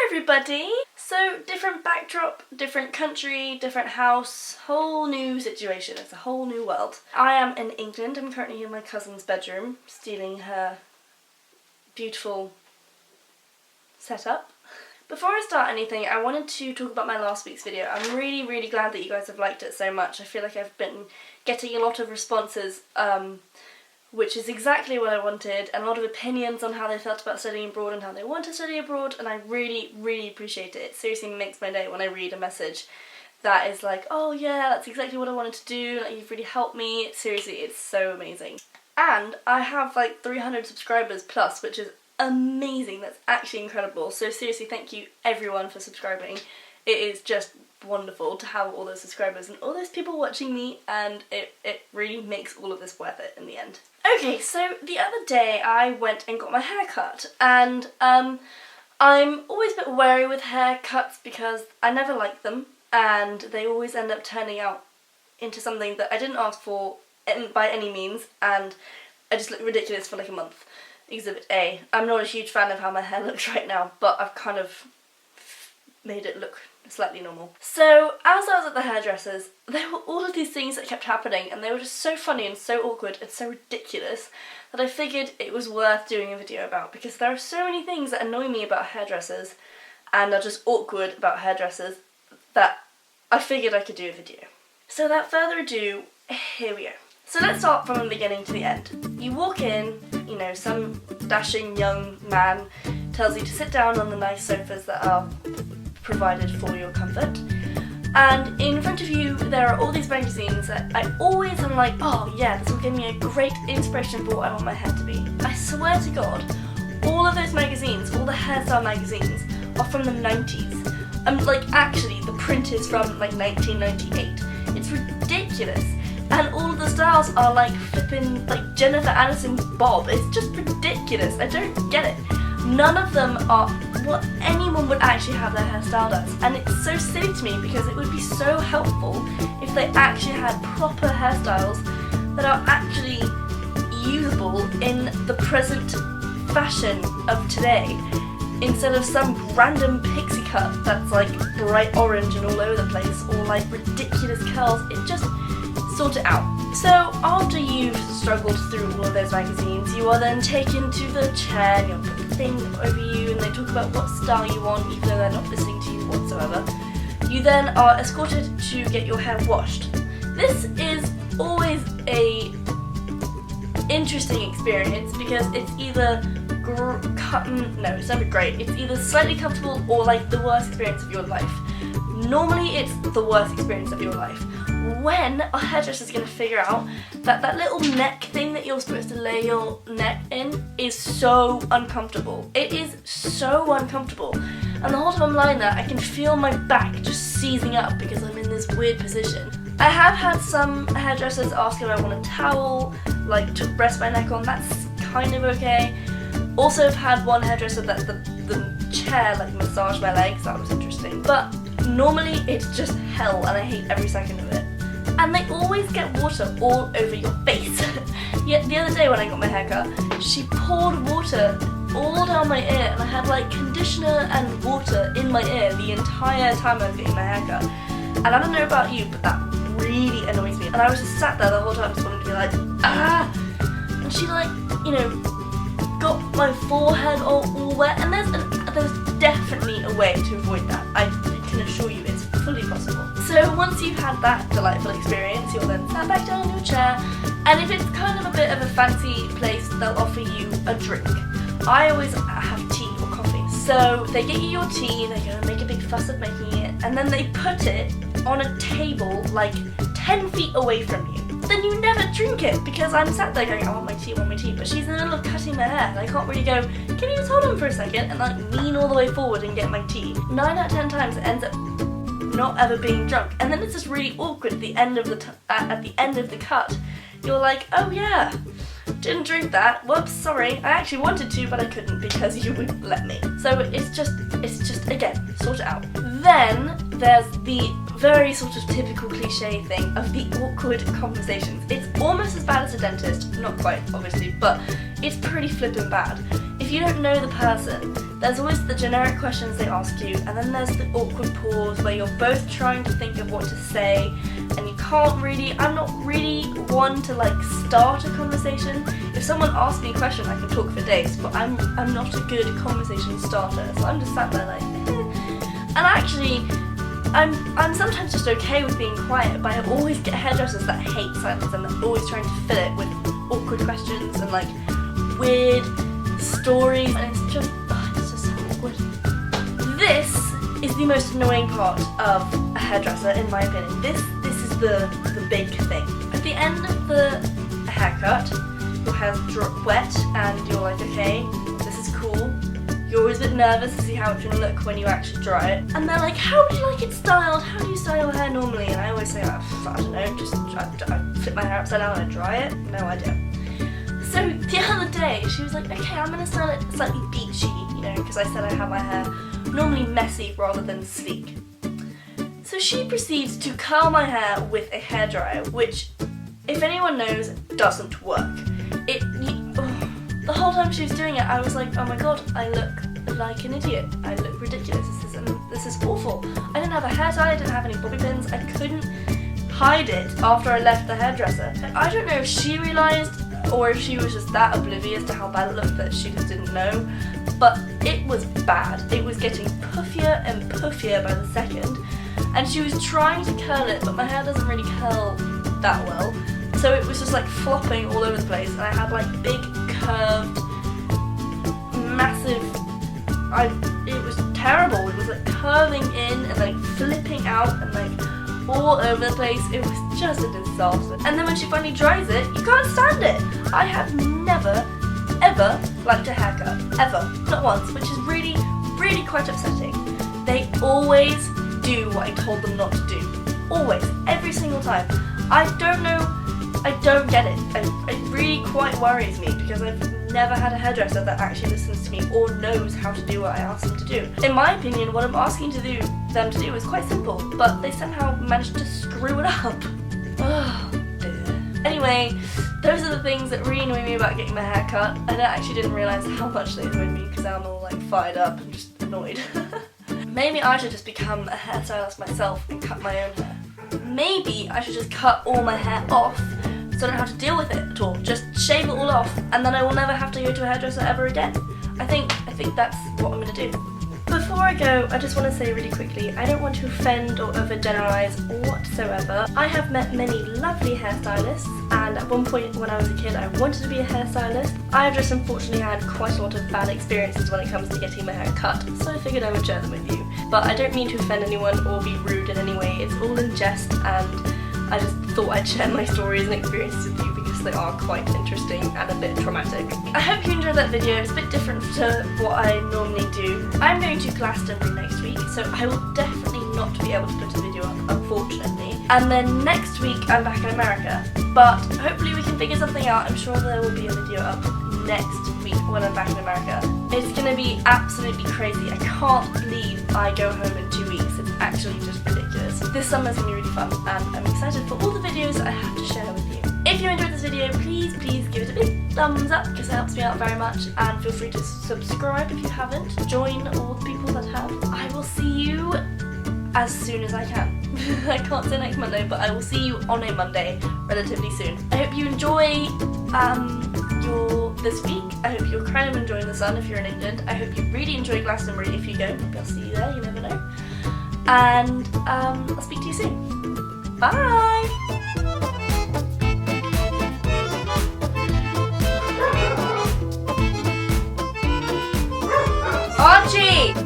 everybody! So, different backdrop, different country, different house, whole new situation. It's a whole new world. I am in England. I'm currently in my cousin's bedroom, stealing her beautiful setup. Before I start anything, I wanted to talk about my last week's video. I'm really glad that you guys have liked it so much. I feel like I've been getting a lot of responses, which is exactly what I wanted, and a lot of opinions on how they felt about studying abroad and how they want to study abroad, and I really appreciate it. It seriously makes my day when I read a message that is like, oh yeah, that's exactly what I wanted to do, like you've really helped me. Seriously, it's so amazing. And I have like 300 subscribers plus, which is amazing. That's actually incredible. So seriously, thank you everyone for subscribing. It is just wonderful to have all those subscribers and all those people watching me, and it really makes all of this worth it in the end. Okay, so the other day I went and got my hair cut, and I'm always a bit wary with haircuts because I never like them, and they always end up turning out into something that I didn't ask for by any means, and I just look ridiculous for like a month. Exhibit A. I'm not a huge fan of how my hair looks right now, but I've kind of made it look slightly normal. So, as I was at the hairdressers, there were all of these things that kept happening, and they were just so funny and so awkward and so ridiculous that I figured it was worth doing a video about, because there are so many things that annoy me about hairdressers and are just awkward about hairdressers that I figured I could do a video. So without further ado, here we go. So let's start from the beginning to the end. You walk in, you know, some dashing young man tells you to sit down on the nice sofas that are provided for your comfort, and in front of you there are all these magazines that I always am like, oh yeah, this will give me a great inspiration for what I want my hair to be. I swear to God, all of those magazines, all the hairstyle magazines, are from the 90s. Like actually the print is from like 1998. It's ridiculous. And all of the styles are like flipping like Jennifer Aniston's bob. It's just ridiculous. I don't get it. None of them are what anyone would actually have their hairstyle as. And it's so silly to me because it would be so helpful if they actually had proper hairstyles that are actually usable in the present fashion of today, instead of some random pixie cut that's like bright orange and all over the place, or like ridiculous curls. It just sort it out. So after you've struggled through all of those magazines, you are then taken to the chair and you'll put the thing over you and they talk about what style you want, even though they're not listening to you whatsoever. You then are escorted to get your hair washed. This is always a interesting experience because it's either it's never great. It's either slightly comfortable or like the worst experience of your life. Normally it's the worst experience of your life. When a hairdresser's going to figure out that that little neck thing that you're supposed to lay your neck in is so uncomfortable. It is so uncomfortable. And the whole time I'm lying there, I can feel my back just seizing up because I'm in this weird position. I have had some hairdressers ask if I want a towel, like to rest my neck on. That's kind of okay. Also, I've had one hairdresser that the chair like massaged my legs. That was interesting. But normally it's just hell and I hate every second of it. And they always get water all over your face. Yet the other day when I got my haircut, she poured water all down my ear, and I had like conditioner and water in my ear the entire time I was getting my haircut. And I don't know about you, but that really annoys me. And I was just sat there the whole time just wanting to be like, ah! And she like, you know, got my forehead all wet, and there's definitely a way to avoid that. I can assure you it's fully possible. So once you've had that delightful experience, you'll then sat back down in your chair, and if it's kind of a bit of a fancy place, they'll offer you a drink. I always have tea or coffee. So they get you your tea, they're going to make a big fuss of making it, and then they put it on a table like 10 feet away from you. Then you never drink it because I'm sat there going, I want my tea, but she's in the middle of cutting my hair and I can't really go, can you just hold on for a second, and like lean all the way forward and get my tea. 9 out of 10 times it ends up not ever being drunk, and then it's just really awkward at the end of the cut. You're like, oh yeah, didn't drink that, whoops, sorry, I actually wanted to but I couldn't because you wouldn't let me. So it's just again, sort it out. Then there's the very sort of typical cliche thing of the awkward conversations. It's almost as bad as a dentist, not quite obviously, but it's pretty flippin' bad. if you don't know the person, there's always the generic questions they ask you, and then there's the awkward pause where you're both trying to think of what to say, and you can't really, I'm not really one to like start a conversation. If someone asks me a question, I can talk for days, but I'm not a good conversation starter, so I'm just sat there like, And actually, I'm sometimes just okay with being quiet, but I always get hairdressers that hate silence and they're always trying to fill it with awkward questions and like weird stories, and it's just so awkward. This is the most annoying part of a hairdresser, in my opinion. This is the big thing. At the end of the haircut, your hair's wet and you're like, okay, this is cool. You're always a bit nervous to see how it's going to look when you actually dry it. And they're like, how would you like it styled? How do you style your hair normally? And I always say, I don't know, just I flip my hair upside down and I dry it. No idea. So the other day, she was like, okay, I'm going to style it slightly beachy, you know, because I said I have my hair normally messy rather than sleek. So she proceeds to curl my hair with a hairdryer, which, if anyone knows, doesn't work. The whole time she was doing it, I was like, oh my god, I look like an idiot. I look ridiculous. This is awful. I didn't have a hair tie, I didn't have any bobby pins. I couldn't hide it after I left the hairdresser. I don't know if she realised or if she was just that oblivious to how bad it looked that she just didn't know, but it was bad. It was getting puffier and puffier by the second, and she was trying to curl it, but my hair doesn't really curl that well. So it was just like flopping all over the place, and I had like big curved, massive, it was terrible. It was like curving in and like flipping out and like all over the place. It was just a disaster. And then when she finally dries it, you can't stand it. I have never, ever liked a haircut, ever, not once, which is really, really quite upsetting. They always do what I told them not to do. Always, every single time. I don't know. I don't get it. It really quite worries me because I've never had a hairdresser that actually listens to me or knows how to do what I ask them to do. In my opinion, what I'm asking them to do is quite simple, but they somehow managed to screw it up. Oh dear. Anyway, those are the things that really annoy me about getting my hair cut. I actually didn't realise how much they annoyed me because I'm all like fired up and just annoyed. Maybe I should just become a hairstylist myself and cut my own hair. Maybe I should just cut all my hair off so I don't have to deal with it at all. Just shave it all off and then I will never have to go to a hairdresser ever again. I think that's what I'm going to do. Before I go, I just want to say really quickly, I don't want to offend or overgeneralise whatsoever. I have met many lovely hairstylists, and at one point when I was a kid I wanted to be a hairstylist. I've just unfortunately had quite a lot of bad experiences when it comes to getting my hair cut, so I figured I would share them with you. But I don't mean to offend anyone or be rude in any way, it's all in jest, and I just thought I'd share my stories and experiences with you because they are quite interesting and a bit traumatic. I hope you enjoyed that video. It's a bit different to what I normally do. I'm going to Glastonbury next week, so I will definitely not be able to put a video up, unfortunately. And then next week I'm back in America, but hopefully we can figure something out. I'm sure there will be a video up next week when I'm back in America. It's going to be absolutely crazy. I can't believe I go home in 2 weeks. It's actually just ridiculous. This summer's going to be really fun, and I'm excited for all the videos I have to share with you. If you enjoyed this video, please give it a big thumbs up because it helps me out very much, and feel free to subscribe if you haven't. Join all the people that have. I will see you as soon as I can. I can't say next Monday, but I will see you on a Monday relatively soon. I hope you enjoy this week. I hope you're kind of enjoying the sun if you're in England. I hope you really enjoy Glastonbury if you go. Maybe I'll see you there, you never know. And I'll speak to you soon. Bye! Archie!